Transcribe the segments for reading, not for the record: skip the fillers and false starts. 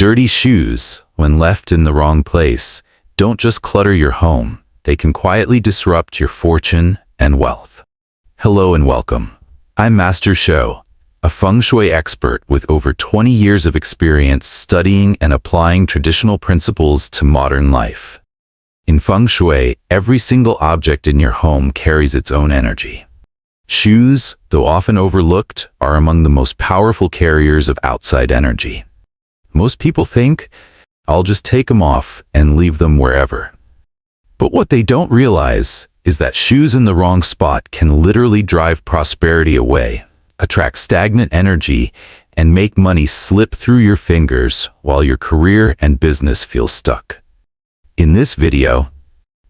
Dirty shoes, when left in the wrong place, don't just clutter your home, they can quietly disrupt your fortune and wealth. Hello and welcome. I'm Master Shou, a Feng Shui expert with over 20 years of experience studying and applying traditional principles to modern life. In Feng Shui, every single object in your home carries its own energy. Shoes, though often overlooked, are among the most powerful carriers of outside energy. Most people think, I'll just take them off and leave them wherever. But what they don't realize is that shoes in the wrong spot can literally drive prosperity away, attract stagnant energy, and make money slip through your fingers while your career and business feel stuck. In this video,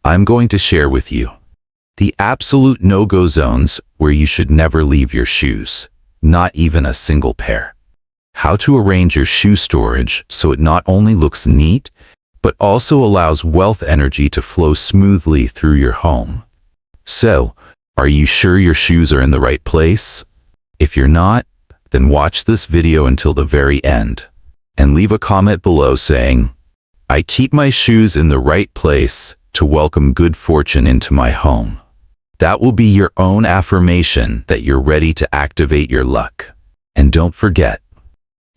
I'm going to share with you the absolute no-go zones where you should never leave your shoes, not even a single pair. How to arrange your shoe storage so it not only looks neat, but also allows wealth energy to flow smoothly through your home. So, are you sure your shoes are in the right place? If you're not, then watch this video until the very end, and leave a comment below saying, I keep my shoes in the right place to welcome good fortune into my home. That will be your own affirmation that you're ready to activate your luck. And don't forget,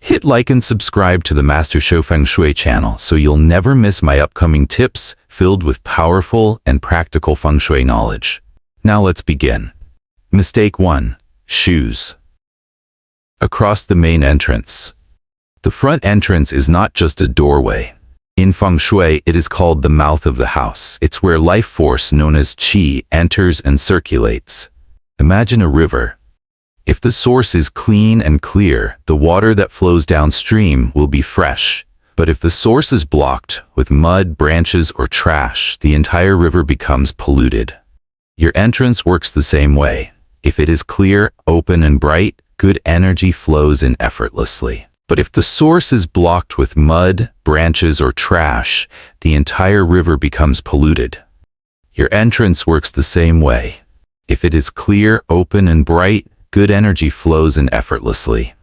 hit like and subscribe to the Master Shou Feng Shui channel so you'll never miss my upcoming tips filled with powerful and practical Feng Shui knowledge. Now let's begin. Mistake 1. Shoes. Across the main entrance. The front entrance is not just a doorway. In Feng Shui, it is called the mouth of the house. It's where life force known as qi enters and circulates. Imagine a river. If the source is clean and clear, the water that flows downstream will be fresh. But if the source is blocked with mud, branches, or trash, the entire river becomes polluted. Your entrance works the same way. If it is clear, open, and bright, good energy flows in effortlessly. But if the source is blocked with mud, branches, or trash, the entire river becomes polluted. Your entrance works the same way. If it is clear, open, and bright, good energy flows in effortlessly.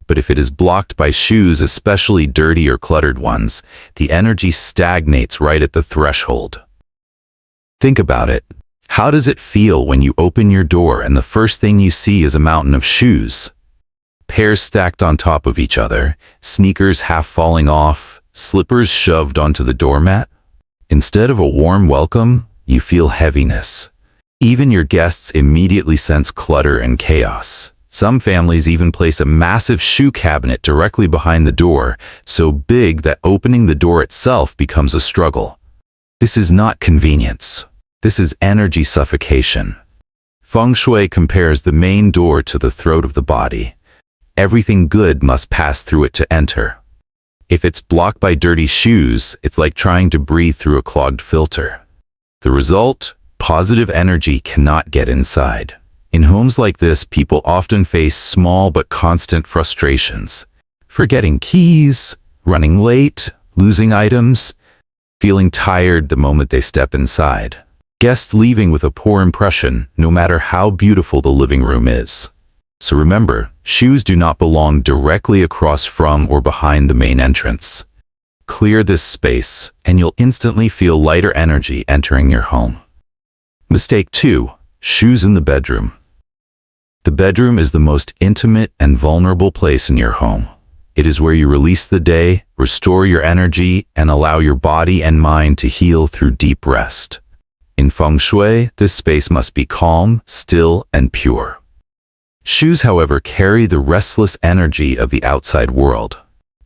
But if it is blocked by shoes, especially dirty or cluttered ones, the energy stagnates right at the threshold. Think about it. How does it feel when you open your door and the first thing you see is a mountain of shoes? Pairs stacked on top of each other, sneakers half falling off, slippers shoved onto the doormat? Instead of a warm welcome, you feel heaviness. Even your guests immediately sense clutter and chaos. Some families even place a massive shoe cabinet directly behind the door, so big that opening the door itself becomes a struggle. This is not convenience. This is energy suffocation. Feng Shui compares the main door to the throat of the body. Everything good must pass through it to enter. If it's blocked by dirty shoes, it's like trying to breathe through a clogged filter. The result? Positive energy cannot get inside. In homes like this, people often face small but constant frustrations. Forgetting keys, running late, losing items, feeling tired the moment they step inside. Guests leaving with a poor impression, no matter how beautiful the living room is. So remember, shoes do not belong directly across from or behind the main entrance. Clear this space, and you'll instantly feel lighter energy entering your home. Mistake 2. Shoes in the bedroom. The bedroom is the most intimate and vulnerable place in your home. It is where you release the day, restore your energy, and allow your body and mind to heal through deep rest. In Feng Shui, this space must be calm, still, and pure. Shoes, however, carry the restless energy of the outside world.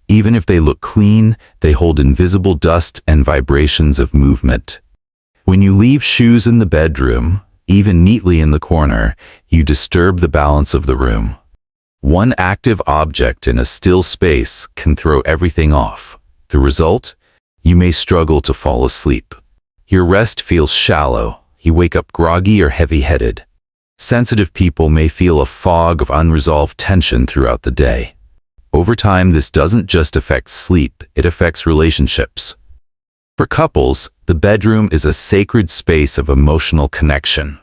Even if they look clean, they hold invisible dust and vibrations of movement. When you leave shoes in the bedroom, even neatly in the corner, you disturb the balance of the room. One active object in a still space can throw everything off. The result? You may struggle to fall asleep. Your rest feels shallow. You wake up groggy or heavy-headed. Sensitive people may feel a fog of unresolved tension throughout the day. Over time, this doesn't just affect sleep, it affects relationships. For couples, the bedroom is a sacred space of emotional connection.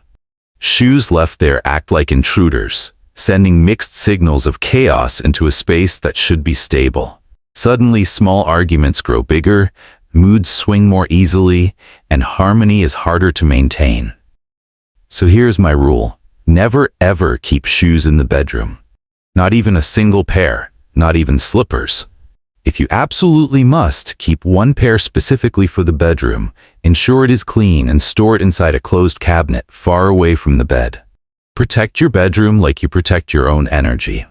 Shoes left there act like intruders, sending mixed signals of chaos into a space that should be stable. Suddenly, small arguments grow bigger, moods swing more easily, and harmony is harder to maintain. So here's my rule. Never ever keep shoes in the bedroom. Not even a single pair, not even slippers. If you absolutely must, keep one pair specifically for the bedroom, ensure it is clean, and store it inside a closed cabinet far away from the bed. Protect your bedroom like you protect your own energy.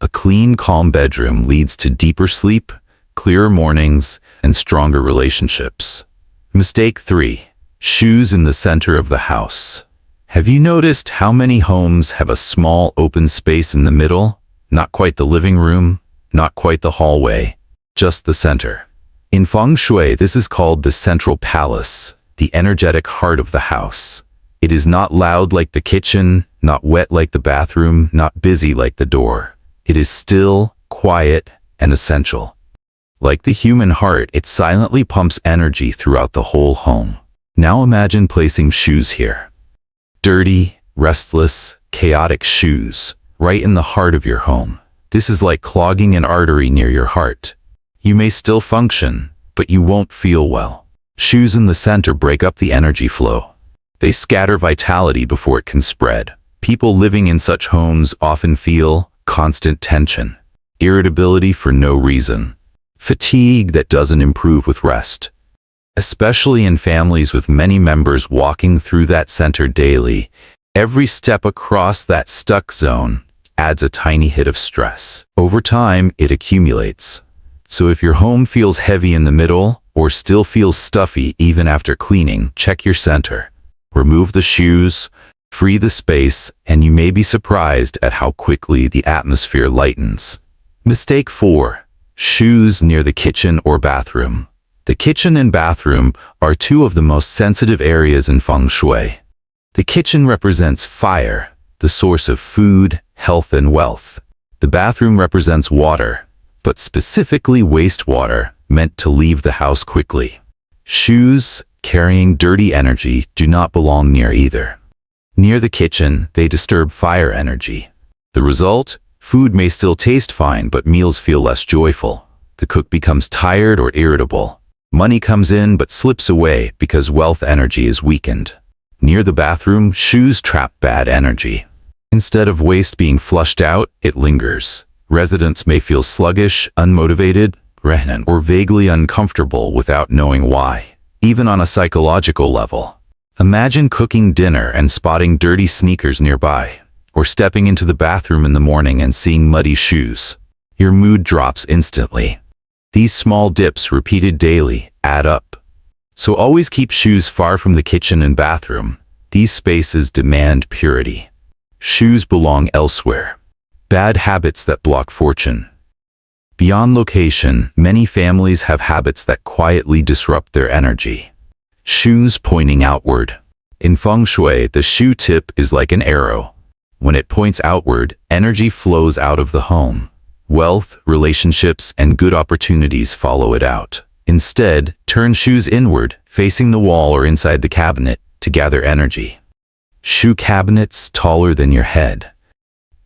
A clean, calm bedroom leads to deeper sleep, clearer mornings, and stronger relationships. Mistake 3. Shoes in the center of the house. Have you noticed how many homes have a small open space in the middle? Not quite the living room, not quite the hallway, just the center. In Feng Shui, this is called the central palace, the energetic heart of the house. It is not loud like the kitchen, not wet like the bathroom, not busy like the door. It is still, quiet, and essential. Like the human heart, it silently pumps energy throughout the whole home. Now imagine placing shoes here. Dirty, restless, chaotic shoes, right in the heart of your home. This is like clogging an artery near your heart. You may still function, but you won't feel well. Shoes in the center break up the energy flow. They scatter vitality before it can spread. People living in such homes often feel constant tension, irritability for no reason, fatigue that doesn't improve with rest. Especially in families with many members walking through that center daily, every step across that stuck zone adds a tiny hit of stress. Over time, it accumulates. So if your home feels heavy in the middle, or still feels stuffy even after cleaning, check your center. Remove the shoes, free the space, and you may be surprised at how quickly the atmosphere lightens. Mistake 4. Shoes near the kitchen or bathroom. The kitchen and bathroom are two of the most sensitive areas in Feng Shui. The kitchen represents fire, the source of food, health, and wealth. The bathroom represents water, but specifically wastewater, meant to leave the house quickly. Shoes, carrying dirty energy, do not belong near either. Near the kitchen, they disturb fire energy. The result? Food may still taste fine, but meals feel less joyful. The cook becomes tired or irritable. Money comes in but slips away because wealth energy is weakened. Near the bathroom, shoes trap bad energy. Instead of waste being flushed out, it lingers. Residents may feel sluggish, unmotivated, or vaguely uncomfortable without knowing why, even on a psychological level. Imagine cooking dinner and spotting dirty sneakers nearby, or stepping into the bathroom in the morning and seeing muddy shoes. Your mood drops instantly. These small dips, repeated daily, add up. So always keep shoes far from the kitchen and bathroom. These spaces demand purity. Shoes belong elsewhere. Bad habits that block fortune. Beyond location, many families have habits that quietly disrupt their energy. Shoes pointing outward. In Feng Shui, the shoe tip is like an arrow. When it points outward, energy flows out of the home. Wealth, relationships, and good opportunities follow it out. Instead, turn shoes inward, facing the wall or inside the cabinet, to gather energy. Shoe cabinets taller than your head.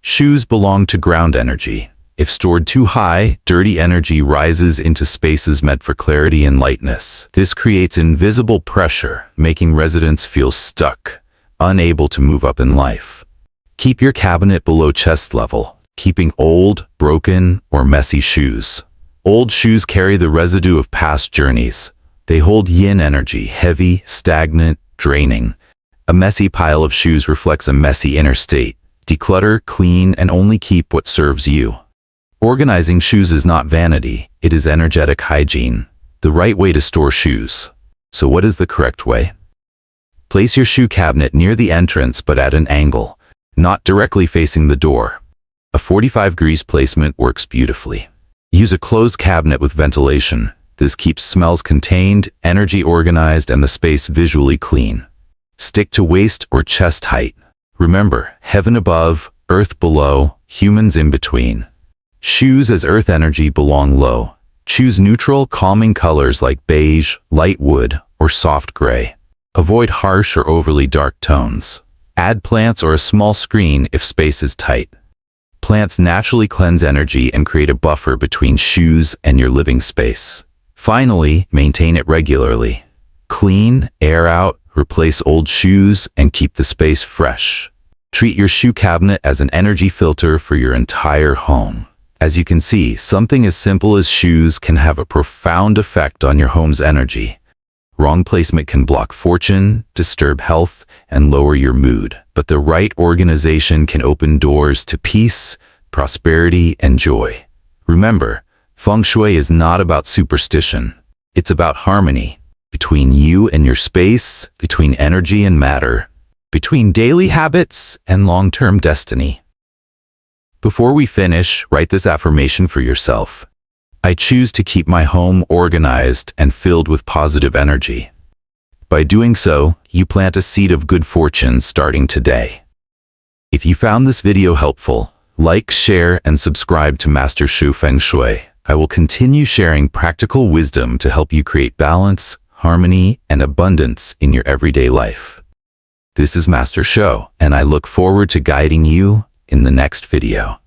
Shoes belong to ground energy. If stored too high, dirty energy rises into spaces meant for clarity and lightness. This creates invisible pressure, making residents feel stuck, unable to move up in life. Keep your cabinet below chest level, keeping old, broken, or messy shoes. Old shoes carry the residue of past journeys. They hold yin energy, heavy, stagnant, draining. A messy pile of shoes reflects a messy inner state. Declutter, clean, and only keep what serves you. Organizing shoes is not vanity, it is energetic hygiene. The right way to store shoes. So what is the correct way? Place your shoe cabinet near the entrance but at an angle, not directly facing the door. A 45 degrees placement works beautifully. Use a closed cabinet with ventilation. This keeps smells contained, energy organized, and the space visually clean. Stick to waist or chest height. Remember, heaven above, earth below, humans in between. Shoes as earth energy belong low. Choose neutral, calming colors like beige, light wood, or soft gray. Avoid harsh or overly dark tones. Add plants or a small screen if space is tight. Plants naturally cleanse energy and create a buffer between shoes and your living space. Finally, maintain it regularly. Clean, air out, replace old shoes, and keep the space fresh. Treat your shoe cabinet as an energy filter for your entire home. As you can see, something as simple as shoes can have a profound effect on your home's energy. Wrong placement can block fortune, disturb health, and lower your mood. But the right organization can open doors to peace, prosperity, and joy. Remember, Feng Shui is not about superstition. It's about harmony between you and your space, between energy and matter, between daily habits and long-term destiny. Before we finish, write this affirmation for yourself. I choose to keep my home organized and filled with positive energy. By doing so, you plant a seed of good fortune starting today. If you found this video helpful, like, share, and subscribe to Master Shou Feng Shui. I will continue sharing practical wisdom to help you create balance, harmony, and abundance in your everyday life. This is Master Shou, and I look forward to guiding you in the next video.